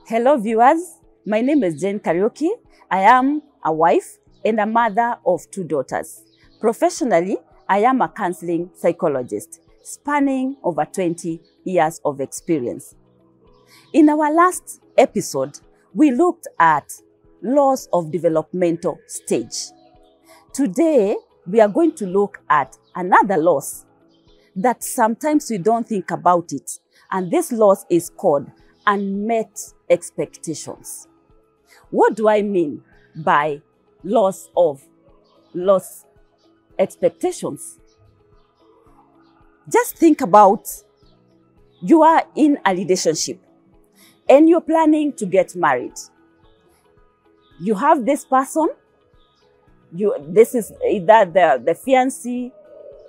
Hello viewers, my name is Jane Kariuki. I am a wife and a mother of 2 daughters. Professionally, I am a counseling psychologist, spanning over 20 years of experience. In our last episode, we looked at loss of developmental stage. Today, we are going to look at another loss that sometimes we don't think about it, and this loss is called unmet expectations. What do I mean by loss expectations? Just think about you are in a relationship and you're planning to get married. You have this person, this is either the fiancé,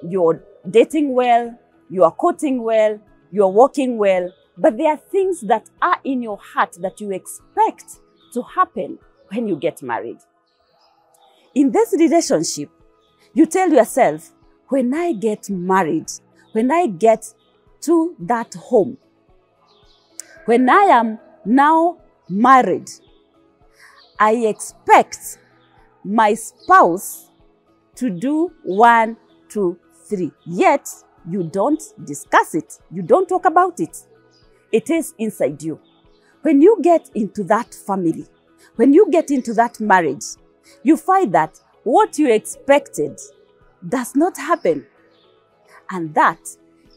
you're dating well, you are courting well, you're working well, but there are things that are in your heart that you expect to happen when you get married. In this relationship, you tell yourself, when I get married, when I get to that home, when I am now married, I expect my spouse to do 1, 2, 3. Yet, you don't discuss it. You don't talk about it. It is inside you. When you get into that family, when you get into that marriage, you find that what you expected does not happen, and that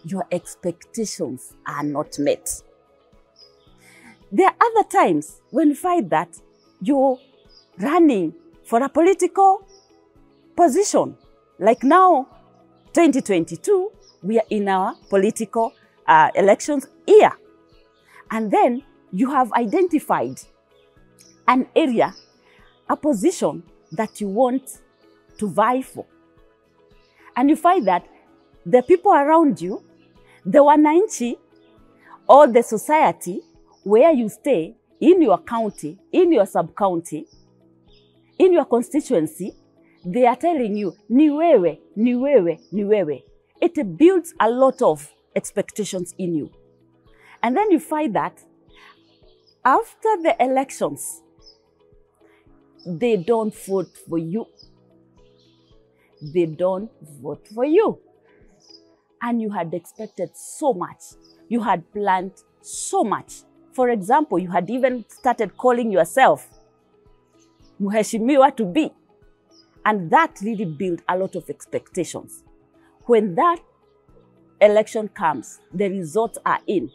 your expectations are not met. There are other times when you find that you're running for a political position. Like now, 2022, we are in our political elections year. And then you have identified an area, a position that you want to vie for. And you find that the people around you, the wananchi, or the society where you stay, in your county, in your sub-county, in your constituency, they are telling you, ni wewe, ni wewe, ni wewe. It builds a lot of expectations in you. And then you find that after the elections, they don't vote for you. They don't vote for you. And you had expected so much. You had planned so much. For example, you had even started calling yourself Mheshimiwa to be. And that really built a lot of expectations. When that election comes, the results are in.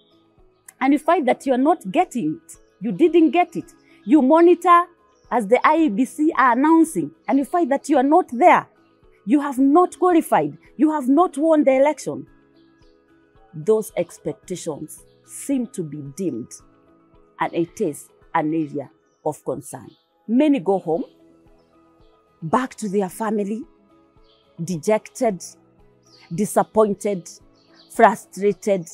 And you find that you are not getting it. You didn't get it. You monitor as the IEBC are announcing, and you find that you are not there. You have not qualified. You have not won the election. Those expectations seem to be dimmed, and it is an area of concern. Many go home, back to their family, dejected, disappointed, frustrated,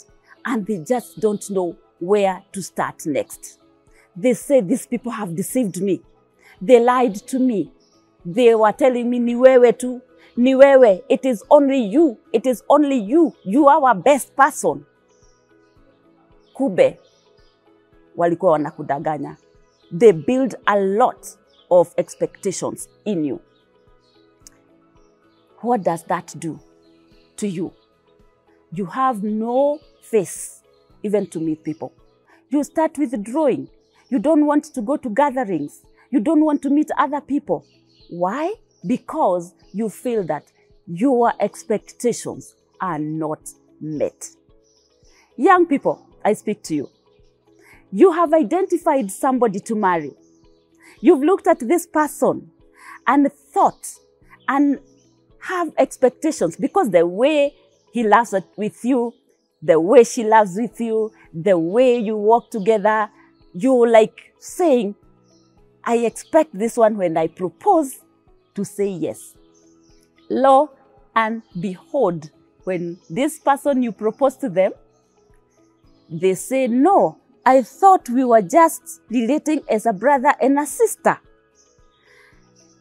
and they just don't know where to start next. They say, these people have deceived me. They lied to me. They were telling me, ni wewe tu, ni wewe. It is only you. It is only you. You are our best person. Kube, walikuwa wanakudanganya. They build a lot of expectations in you. What does that do to you? You have no face even to meet people. You start withdrawing. You don't want to go to gatherings. You don't want to meet other people. Why? Because you feel that your expectations are not met. Young people, I speak to you. You have identified somebody to marry. You've looked at this person and thought and have expectations because the way he loves with you, the way she loves with you, the way you work together, you're like saying, I expect this one when I propose to say yes. Lo and behold, when this person you propose to them, they say, no, I thought we were just relating as a brother and a sister.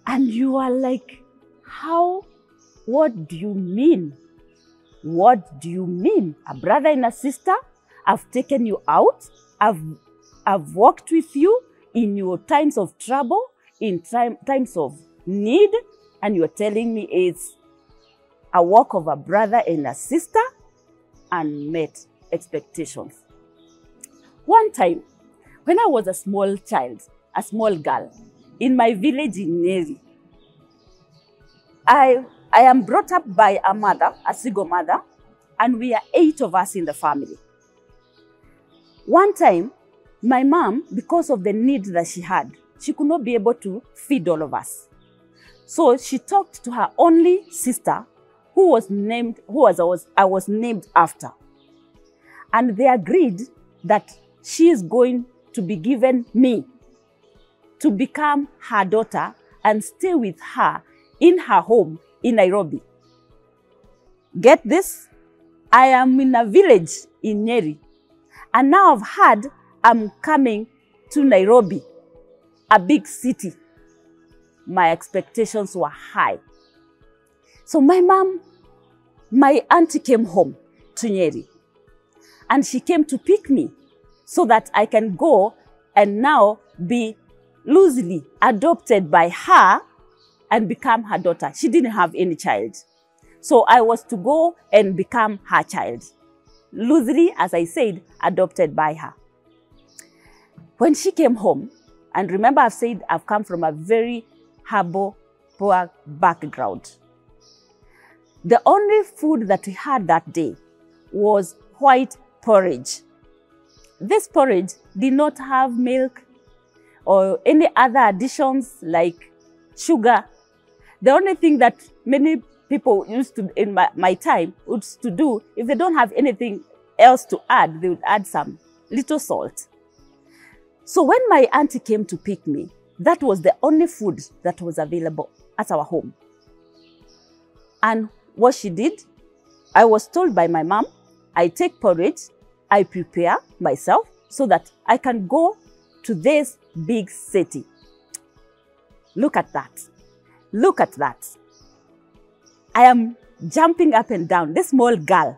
And you are like, how? What do you mean? What do you mean? A brother and a sister? I've taken you out. I've I've walked with you in your times of trouble, in times of need, and you're telling me it's a walk of a brother and a sister. Unmet expectations. One time, when I was a small child, a small girl, in my village in Nyeri, I am brought up by a mother, a single mother, and we are 8 of us in the family. One time, my mom, because of the need that she had, she could not be able to feed all of us. So she talked to her only sister, I was named after. And they agreed that she is going to be given me to become her daughter and stay with her in her home in Nairobi. Get this? I am in a village in Nyeri, and now I've heard I'm coming to Nairobi, a big city. My expectations were high. So my auntie came home to Nyeri, and she came to pick me so that I can go and now be loosely adopted by her and become her daughter. She didn't have any child. So I was to go and become her child. Loosely, as I said, adopted by her. When she came home, and remember I've said I've come from a very humble, poor background. The only food that we had that day was white porridge. This porridge did not have milk or any other additions like sugar. The only thing that many people used to, in my time, used to do, if they don't have anything else to add, they would add some little salt. So when my auntie came to pick me, that was the only food that was available at our home. And what she did, I was told by my mom, I take porridge, I prepare myself so that I can go to this big city. Look at that. Look at that. I am jumping up and down, this small girl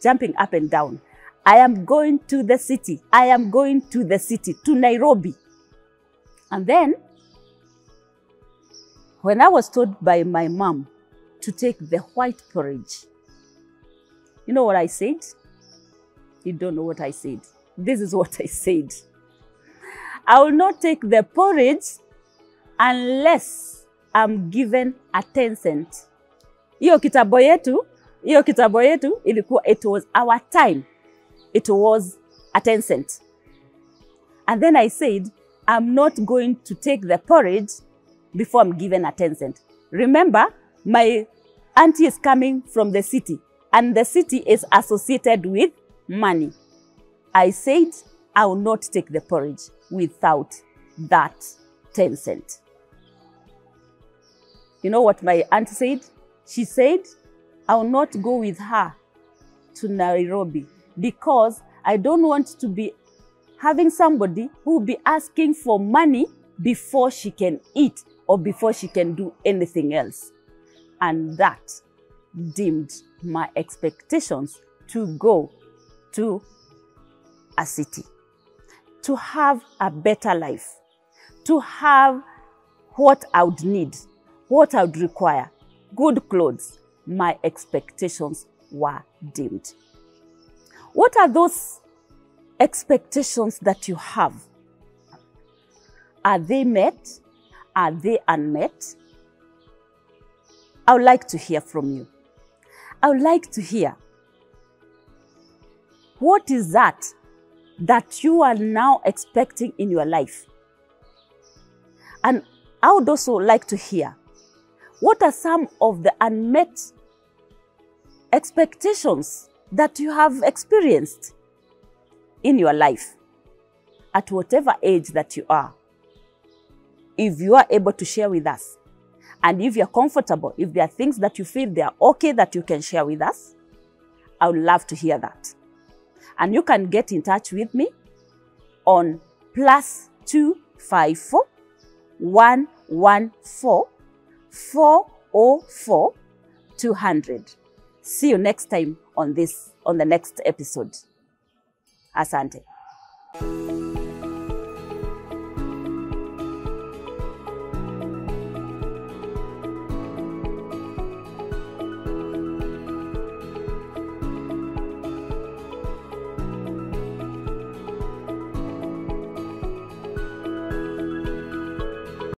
jumping up and down. I am going to the city. I am going to the city, to Nairobi. And then, when I was told by my mom to take the white porridge, you know what I said? You don't know what I said. This is what I said. I will not take the porridge unless I'm given a 10 cent. Hiyo kitabu yetu, ilikuwa, it was our time. It was a 10 cent. And then I said, I'm not going to take the porridge before I'm given a 10 cent. Remember, my auntie is coming from the city, and the city is associated with money. I said, I will not take the porridge without that 10 cent. You know what my auntie said? She said, I will not go with her to Nairobi because I don't want to be having somebody who will be asking for money before she can eat or before she can do anything else. And that dimmed my expectations to go to a city, to have a better life, to have what I would need, what I would require, good clothes. My expectations were dimmed. What are those expectations that you have? Are they met? Are they unmet? I would like to hear from you. I would like to hear, what is that you are now expecting in your life? And I would also like to hear, what are some of the unmet expectations that you have experienced in your life at whatever age that you are? If you are able to share with us, and if you're comfortable, if there are things that you feel they are okay that you can share with us, I would love to hear that. And you can get in touch with me on +254 114 404 200. See you next time on the next episode. Asante.